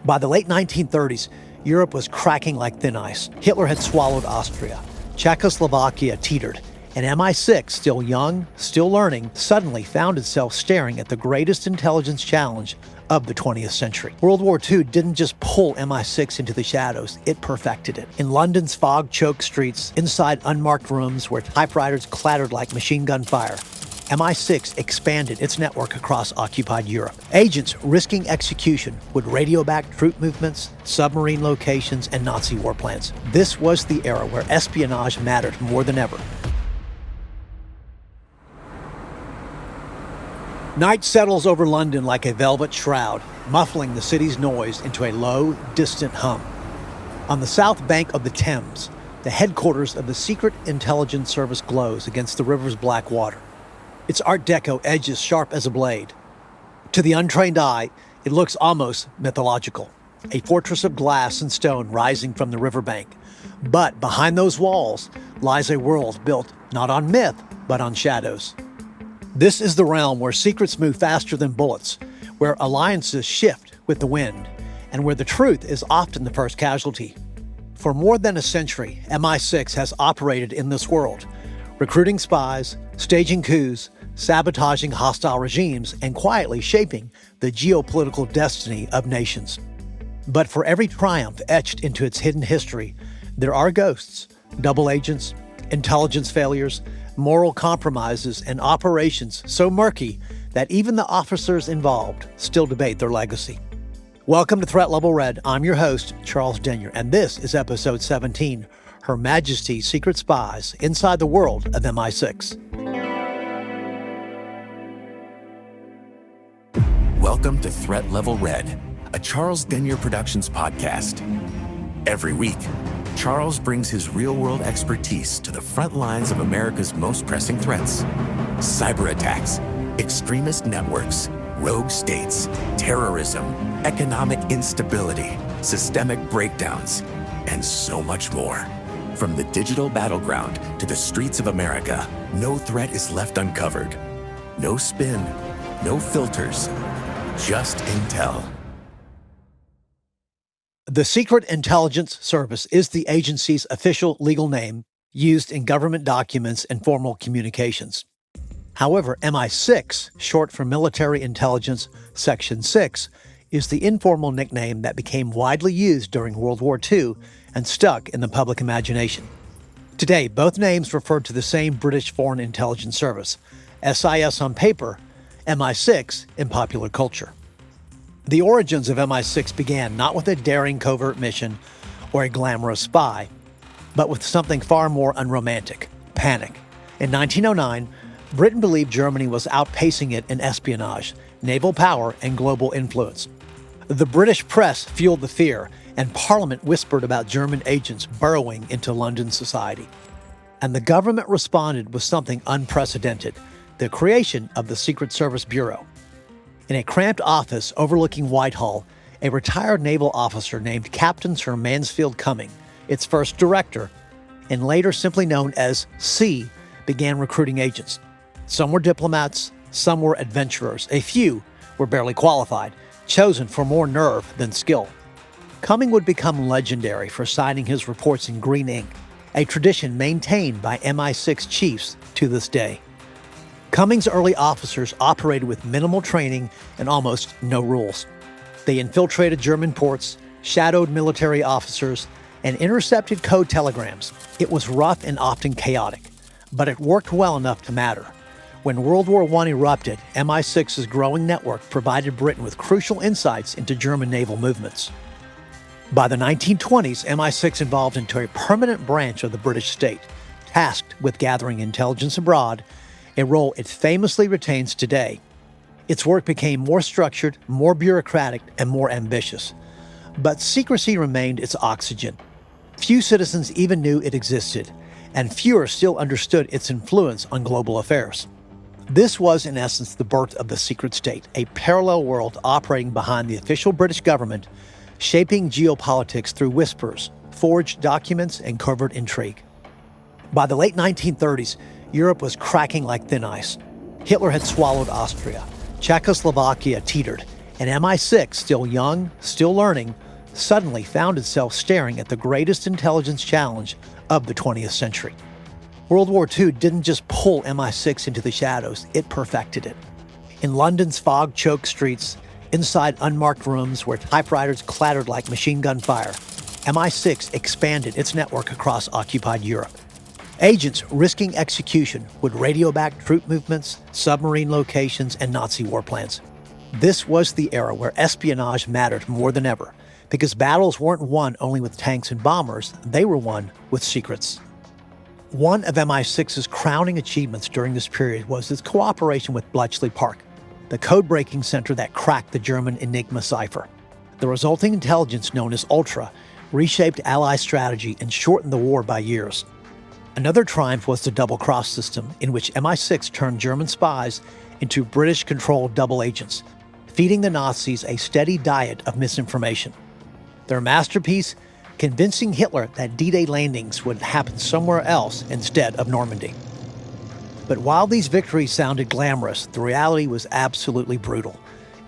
By the late 1930s, Europe was cracking like thin ice. Hitler had swallowed Austria. Czechoslovakia teetered. And MI6, still young, still learning, suddenly found itself staring at the greatest intelligence challenge of the 20th century. World War II didn't just pull MI6 into the shadows, it perfected it. In London's fog-choked streets, inside unmarked rooms where typewriters clattered like machine gun fire, MI6 expanded its network across occupied Europe. Agents risking execution would radio back troop movements, submarine locations, and Nazi war plans. This was the era where espionage mattered more than ever. Night settles over London like a velvet shroud, muffling the city's noise into a low, distant hum. On the south bank of the Thames, the headquarters of the Secret Intelligence Service glows against the river's black water. Its Art Deco edges sharp as a blade. To the untrained eye, it looks almost mythological, a fortress of glass and stone rising from the riverbank. But behind those walls lies a world built not on myth, but on shadows. This is the realm where secrets move faster than bullets, where alliances shift with the wind, and where the truth is often the first casualty. For more than a century, MI6 has operated in this world, recruiting spies, staging coups, sabotaging hostile regimes, and quietly shaping the geopolitical destiny of nations. But for every triumph etched into its hidden history, there are ghosts, double agents, intelligence failures, moral compromises, and operations so murky that even the officers involved still debate their legacy. Welcome to Threat Level Red. I'm your host, Charles Denyer, and this is episode 17, Her Majesty's Secret Spies Inside the World of MI6. Welcome to Threat Level Red, a Charles Denyer Productions podcast. Every week, Charles brings his real-world expertise to the front lines of America's most pressing threats. Cyber attacks, extremist networks, rogue states, terrorism, economic instability, systemic breakdowns, and so much more. From the digital battleground to the streets of America, no threat is left uncovered. No spin, no filters, just intel. The Secret Intelligence Service is the agency's official legal name used in government documents and formal communications. However, MI6, short for Military Intelligence Section 6, is the informal nickname that became widely used during World War II and stuck in the public imagination. Today, both names refer to the same British Foreign Intelligence Service, SIS on paper, MI6 in popular culture. The origins of MI6 began not with a daring covert mission or a glamorous spy, but with something far more unromantic: panic. In 1909, Britain believed Germany was outpacing it in espionage, naval power, and global influence. The British press fueled the fear, and Parliament whispered about German agents burrowing into London society. And the government responded with something unprecedented: the creation of the Secret Service Bureau. In a cramped office overlooking Whitehall, a retired naval officer named Captain Sir Mansfield Cumming, its first director, and later simply known as C, began recruiting agents. Some were diplomats, some were adventurers, a few were barely qualified, chosen for more nerve than skill. Cumming would become legendary for signing his reports in green ink, a tradition maintained by MI6 chiefs to this day. Cumming's early officers operated with minimal training and almost no rules. They infiltrated German ports, shadowed military officers, and intercepted code telegrams. It was rough and often chaotic, but it worked well enough to matter. When World War I erupted, MI6's growing network provided Britain with crucial insights into German naval movements. By the 1920s, MI6 evolved into a permanent branch of the British state, tasked with gathering intelligence abroad, a role it famously retains today. Its work became more structured, more bureaucratic, and more ambitious. But secrecy remained its oxygen. Few citizens even knew it existed, and fewer still understood its influence on global affairs. This was, in essence, the birth of the secret state, a parallel world operating behind the official British government, shaping geopolitics through whispers, forged documents, and covert intrigue. By the late 1930s, Europe was cracking like thin ice. Hitler had swallowed Austria. Czechoslovakia teetered. And MI6, still young, still learning, suddenly found itself staring at the greatest intelligence challenge of the 20th century. World War II didn't just pull MI6 into the shadows, it perfected it. In London's fog-choked streets, inside unmarked rooms where typewriters clattered like machine gun fire, MI6 expanded its network across occupied Europe. Agents risking execution would radio back troop movements, submarine locations, and Nazi war plans. This was the era where espionage mattered more than ever, because battles weren't won only with tanks and bombers, they were won with secrets. One of MI6's crowning achievements during this period was its cooperation with Bletchley Park, the code-breaking center that cracked the German Enigma cipher. The resulting intelligence, known as Ultra, reshaped Allied strategy and shortened the war by years. Another triumph was the double-cross system, in which MI6 turned German spies into British-controlled double agents, feeding the Nazis a steady diet of misinformation. Their masterpiece, convincing Hitler that D-Day landings would happen somewhere else instead of Normandy. But while these victories sounded glamorous, the reality was absolutely brutal.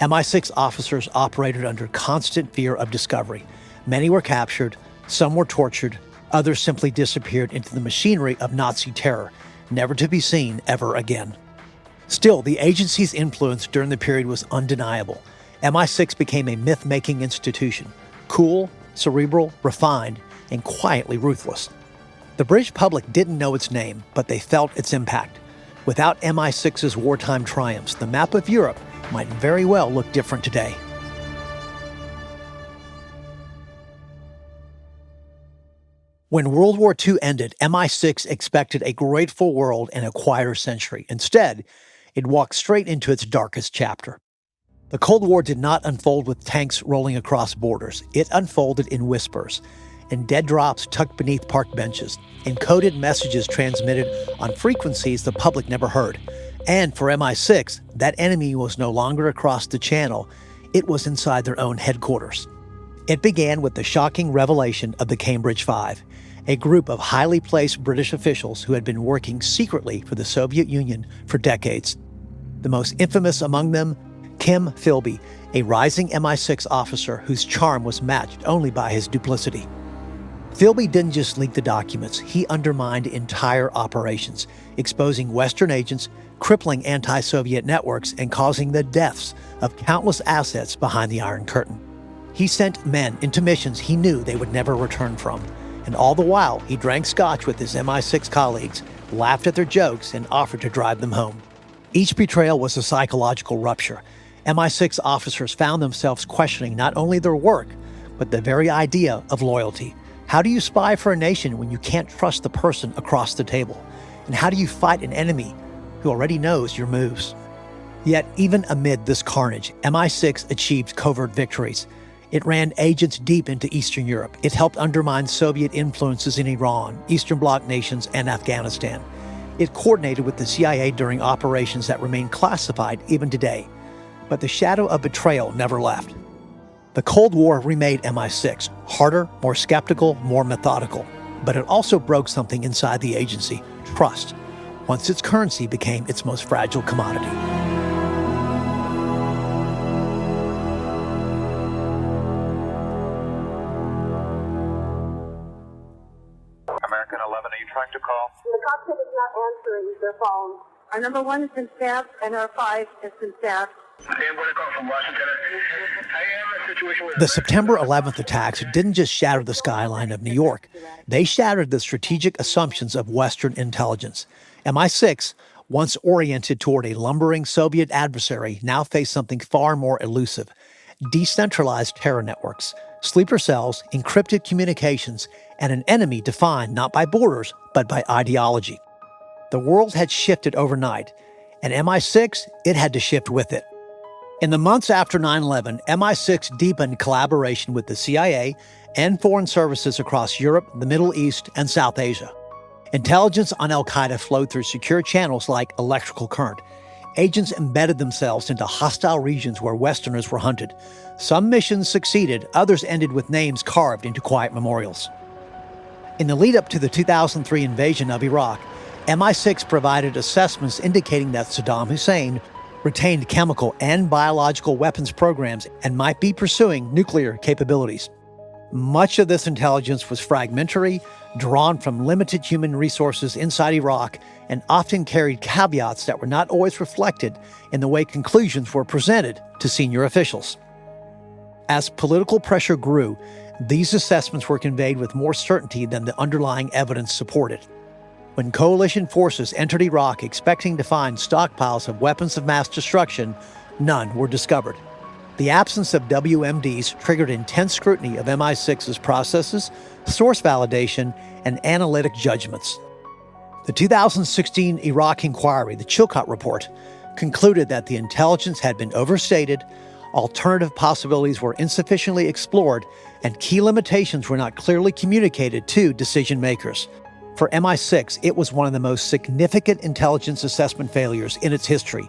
MI6 officers operated under constant fear of discovery. Many were captured, some were tortured, others simply disappeared into the machinery of Nazi terror, never to be seen ever again. Still, the agency's influence during the period was undeniable. MI6 became a myth-making institution, cool, cerebral, refined, and quietly ruthless. The British public didn't know its name, but they felt its impact. Without MI6's wartime triumphs, the map of Europe might very well look different today. When World War II ended, MI6 expected a grateful world and a quieter century. Instead, it walked straight into its darkest chapter. The Cold War did not unfold with tanks rolling across borders. It unfolded in whispers, in dead drops tucked beneath park benches, in coded messages transmitted on frequencies the public never heard. And for MI6, that enemy was no longer across the channel. It was inside their own headquarters. It began with the shocking revelation of the Cambridge Five, a group of highly placed British officials who had been working secretly for the Soviet Union for decades. The most infamous among them, Kim Philby, a rising MI6 officer whose charm was matched only by his duplicity. Philby didn't just leak the documents, he undermined entire operations, exposing Western agents, crippling anti-Soviet networks, and causing the deaths of countless assets behind the Iron Curtain. He sent men into missions he knew they would never return from, and all the while he drank scotch with his MI6 colleagues, laughed at their jokes, and offered to drive them home. Each betrayal was a psychological rupture. MI6 officers found themselves questioning not only their work, but the very idea of loyalty. How do you spy for a nation when you can't trust the person across the table? And how do you fight an enemy who already knows your moves? Yet, even amid this carnage, MI6 achieved covert victories. It ran agents deep into Eastern Europe. It helped undermine Soviet influences in Iran, Eastern Bloc nations, and Afghanistan. It coordinated with the CIA during operations that remain classified even today. But the shadow of betrayal never left. The Cold War remade MI6 harder, more skeptical, more methodical. But it also broke something inside the agency: trust, once its currency became its most fragile commodity. American 11, are you trying to call? The cockpit is not answering their phone. Our number 1 has been staffed, and our 5 has been staffed. The September 11th attacks didn't just shatter the skyline of New York. They shattered the strategic assumptions of Western intelligence. MI6, once oriented toward a lumbering Soviet adversary, now faced something far more elusive: decentralized terror networks, sleeper cells, encrypted communications, and an enemy defined not by borders, but by ideology. The world had shifted overnight, and MI6, it had to shift with it. In the months after 9/11, MI6 deepened collaboration with the CIA and foreign services across Europe, the Middle East, and South Asia. Intelligence on al-Qaeda flowed through secure channels like electrical current. Agents embedded themselves into hostile regions where Westerners were hunted. Some missions succeeded, others ended with names carved into quiet memorials. In the lead-up to the 2003 invasion of Iraq, MI6 provided assessments indicating that Saddam Hussein retained chemical and biological weapons programs, and might be pursuing nuclear capabilities. Much of this intelligence was fragmentary, drawn from limited human resources inside Iraq, and often carried caveats that were not always reflected in the way conclusions were presented to senior officials. As political pressure grew, these assessments were conveyed with more certainty than the underlying evidence supported. When coalition forces entered Iraq expecting to find stockpiles of weapons of mass destruction, none were discovered. The absence of WMDs triggered intense scrutiny of MI6's processes, source validation, and analytic judgments. The 2016 Iraq inquiry, the Chilcot Report, concluded that the intelligence had been overstated, alternative possibilities were insufficiently explored, and key limitations were not clearly communicated to decision makers. For MI6, it was one of the most significant intelligence assessment failures in its history,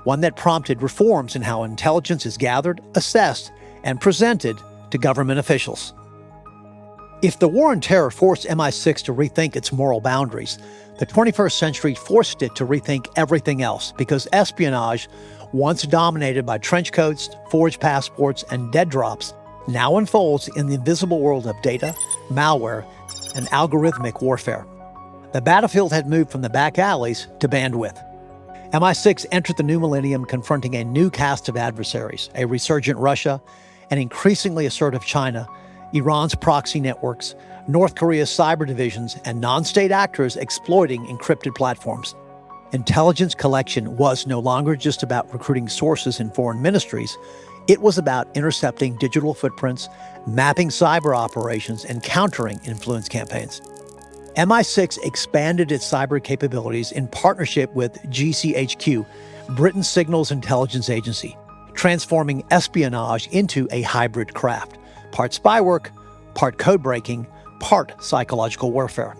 one that prompted reforms in how intelligence is gathered, assessed, and presented to government officials. If the war on terror forced MI6 to rethink its moral boundaries, the 21st century forced it to rethink everything else, because espionage, once dominated by trench coats, forged passports, and dead drops, now unfolds in the invisible world of data, malware, and algorithmic warfare. The battlefield had moved from the back alleys to bandwidth. MI6 entered the new millennium confronting a new cast of adversaries, a resurgent Russia, an increasingly assertive China, Iran's proxy networks, North Korea's cyber divisions, and non-state actors exploiting encrypted platforms. Intelligence collection was no longer just about recruiting sources in foreign ministries. It was about intercepting digital footprints, mapping cyber operations, and countering influence campaigns. MI6 expanded its cyber capabilities in partnership with GCHQ, Britain's signals intelligence agency, transforming espionage into a hybrid craft, part spy work, part code breaking, part psychological warfare.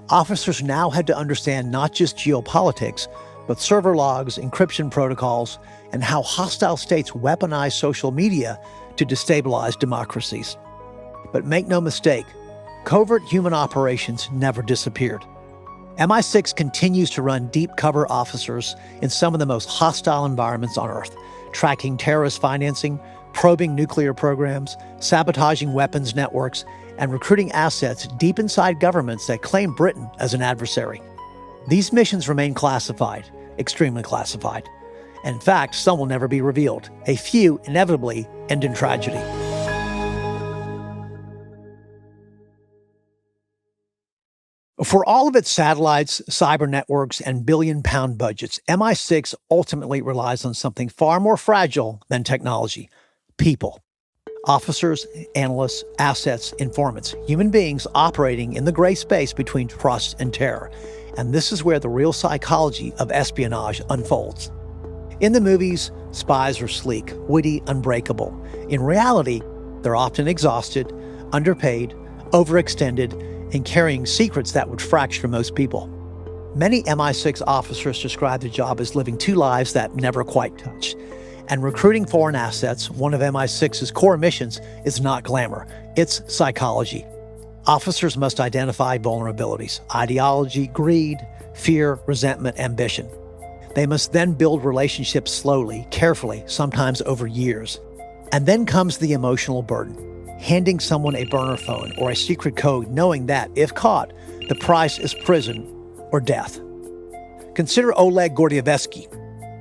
Officers now had to understand not just geopolitics, but server logs, encryption protocols, and how hostile states weaponize social media to destabilize democracies. But make no mistake, covert human operations never disappeared. MI6 continues to run deep cover officers in some of the most hostile environments on Earth, tracking terrorist financing, probing nuclear programs, sabotaging weapons networks, and recruiting assets deep inside governments that claim Britain as an adversary. These missions remain classified, extremely classified. In fact, some will never be revealed. A few inevitably end in tragedy. For all of its satellites, cyber networks, and billion-pound budgets, MI6 ultimately relies on something far more fragile than technology: people. Officers, analysts, assets, informants, human beings operating in the gray space between trust and terror. And this is where the real psychology of espionage unfolds. In the movies, spies are sleek, witty, unbreakable. In reality, they're often exhausted, underpaid, overextended, and carrying secrets that would fracture most people. Many MI6 officers describe the job as living two lives that never quite touch. And recruiting foreign assets, one of MI6's core missions, is not glamour, it's psychology. Officers must identify vulnerabilities: ideology, greed, fear, resentment, ambition. They must then build relationships slowly, carefully, sometimes over years. And then comes the emotional burden: handing someone a burner phone or a secret code, knowing that, if caught, the price is prison or death. Consider Oleg Gordievsky,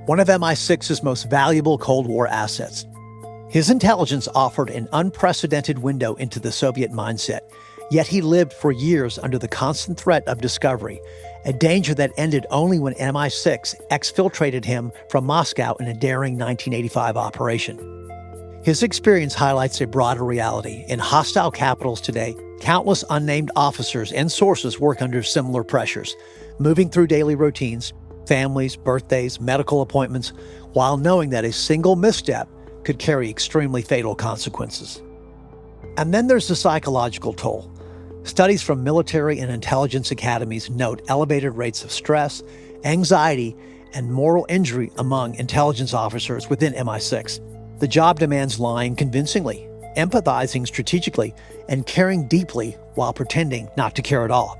one of MI6's most valuable Cold War assets. His intelligence offered an unprecedented window into the Soviet mindset, yet he lived for years under the constant threat of discovery, a danger that ended only when MI6 exfiltrated him from Moscow in a daring 1985 operation. His experience highlights a broader reality. In hostile capitals today, countless unnamed officers and sources work under similar pressures, moving through daily routines, families, birthdays, medical appointments, while knowing that a single misstep could carry extremely fatal consequences. And then there's the psychological toll. Studies from military and intelligence academies note elevated rates of stress, anxiety, and moral injury among intelligence officers within MI6. The job demands lying convincingly, empathizing strategically, and caring deeply while pretending not to care at all.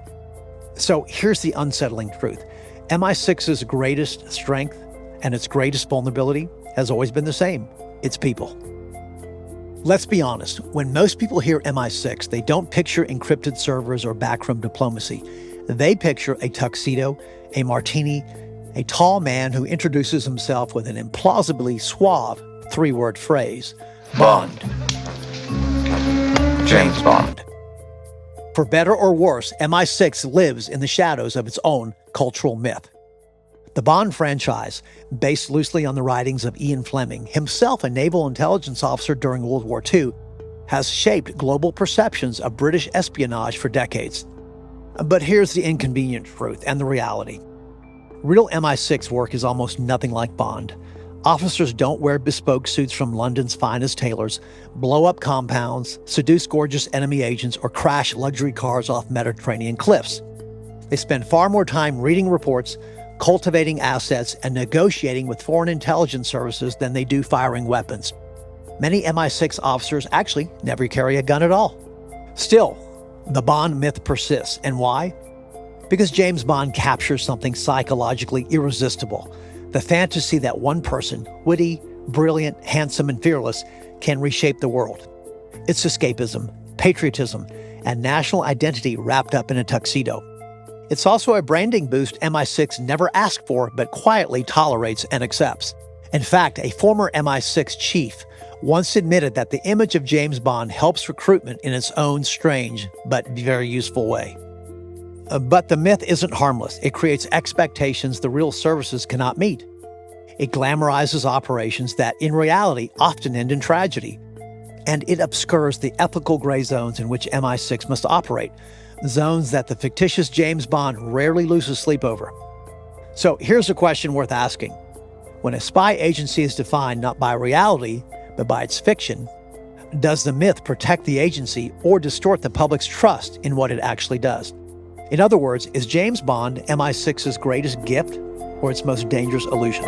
So here's the unsettling truth. MI6's greatest strength, And its greatest vulnerability has always been the same. It's people. Let's be honest, when most people hear MI6, they don't picture encrypted servers or backroom diplomacy. They picture a tuxedo, a martini, a tall man who introduces himself with an implausibly suave three-word phrase, Bond. James Bond. For better or worse, MI6 lives in the shadows of its own cultural myth. The Bond franchise, based loosely on the writings of Ian Fleming, himself a naval intelligence officer during World War II, has shaped global perceptions of British espionage for decades. But here's the inconvenient truth and the reality. Real MI6 work is almost nothing like Bond. Officers don't wear bespoke suits from London's finest tailors, blow up compounds, seduce gorgeous enemy agents, or crash luxury cars off Mediterranean cliffs. They spend far more time reading reports, cultivating assets, and negotiating with foreign intelligence services than they do firing weapons. Many MI6 officers actually never carry a gun at all. Still, the Bond myth persists. And why? Because James Bond captures something psychologically irresistible. The fantasy that one person, witty, brilliant, handsome, and fearless, can reshape the world. It's escapism, patriotism, and national identity wrapped up in a tuxedo. It's also a branding boost MI6 never asked for but quietly tolerates and accepts. In fact, a former MI6 chief once admitted that the image of James Bond helps recruitment in its own strange but very useful way. But the myth isn't harmless. It creates expectations the real services cannot meet. It glamorizes operations that, in reality, often end in tragedy. And it obscures the ethical gray zones in which MI6 must operate, zones that the fictitious James Bond rarely loses sleep over. So here's a question worth asking. When a spy agency is defined not by reality, but by its fiction, does the myth protect the agency or distort the public's trust in what it actually does? In other words, is James Bond MI6's greatest gift or its most dangerous illusion?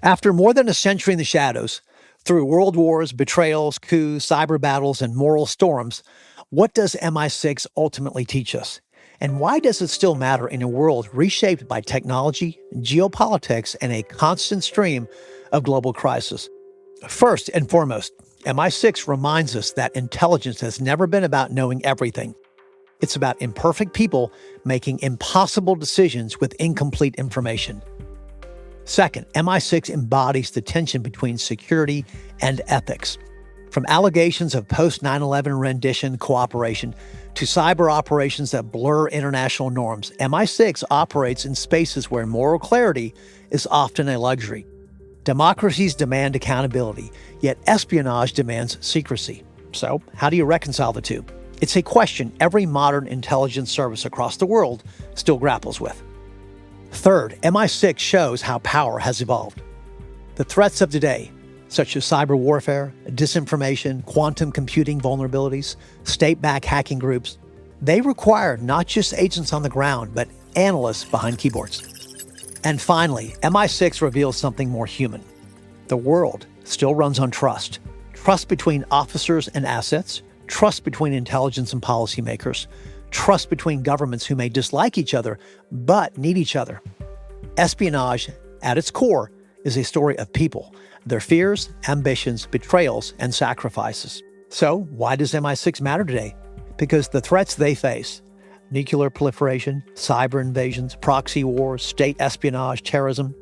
After more than a century in the shadows, through world wars, betrayals, coups, cyber battles, and moral storms, what does MI6 ultimately teach us? And why does it still matter in a world reshaped by technology, geopolitics, and a constant stream of global crisis? First and foremost, MI6 reminds us that intelligence has never been about knowing everything. It's about imperfect people making impossible decisions with incomplete information. Second, MI6 embodies the tension between security and ethics. From allegations of post-9/11 rendition cooperation to cyber operations that blur international norms, MI6 operates in spaces where moral clarity is often a luxury. Democracies demand accountability, yet espionage demands secrecy. So, how do you reconcile the two? It's a question every modern intelligence service across the world still grapples with. Third, MI6 shows how power has evolved. The threats of today, such as cyber warfare, disinformation, quantum computing vulnerabilities, state-backed hacking groups, they require not just agents on the ground, but analysts behind keyboards. And finally, MI6 reveals something more human. The world still runs on trust. Trust between officers and assets, trust between intelligence and policymakers, trust between governments who may dislike each other but need each other. Espionage, at its core, is a story of people, their fears, ambitions, betrayals, and sacrifices. So, why does MI6 matter today? Because the threats they face, nuclear proliferation, cyber invasions, proxy wars, state espionage, terrorism,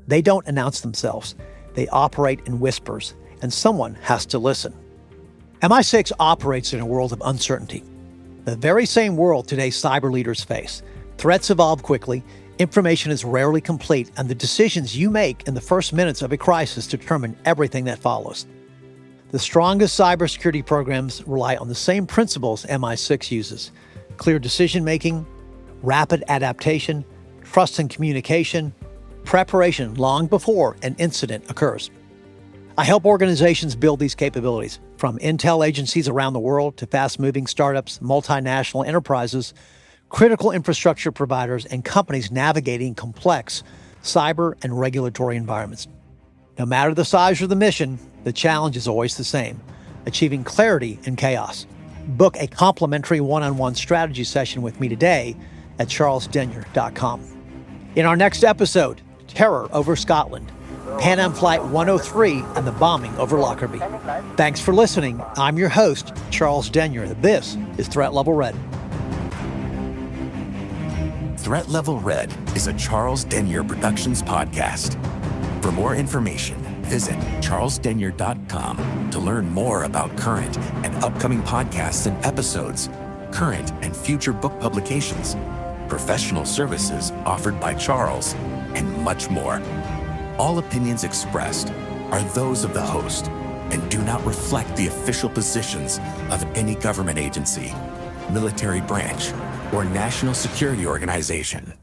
they don't announce themselves. They operate in whispers, and someone has to listen. MI6 operates in a world of uncertainty. The very same world today's cyber leaders face. Threats evolve quickly, information is rarely complete, and the decisions you make in the first minutes of a crisis determine everything that follows. The strongest cybersecurity programs rely on the same principles MI6 uses: clear decision-making, rapid adaptation, trust and communication, preparation long before an incident occurs. I help organizations build these capabilities, from intel agencies around the world to fast-moving startups, multinational enterprises, critical infrastructure providers, and companies navigating complex cyber and regulatory environments. No matter the size or the mission, the challenge is always the same: achieving clarity in chaos. Book a complimentary one-on-one strategy session with me today at charlesdenyer.com. In our next episode, terror over Scotland, Pan Am Flight 103 and the bombing over Lockerbie. Thanks for listening. I'm your host, Charles Denyer. This is Threat Level Red. Threat Level Red is a Charles Denyer Productions podcast. For more information, visit charlesdenyer.com to learn more about current and upcoming podcasts and episodes, current and future book publications, professional services offered by Charles, and much more. All opinions expressed are those of the host and do not reflect the official positions of any government agency, military branch, or national security organization.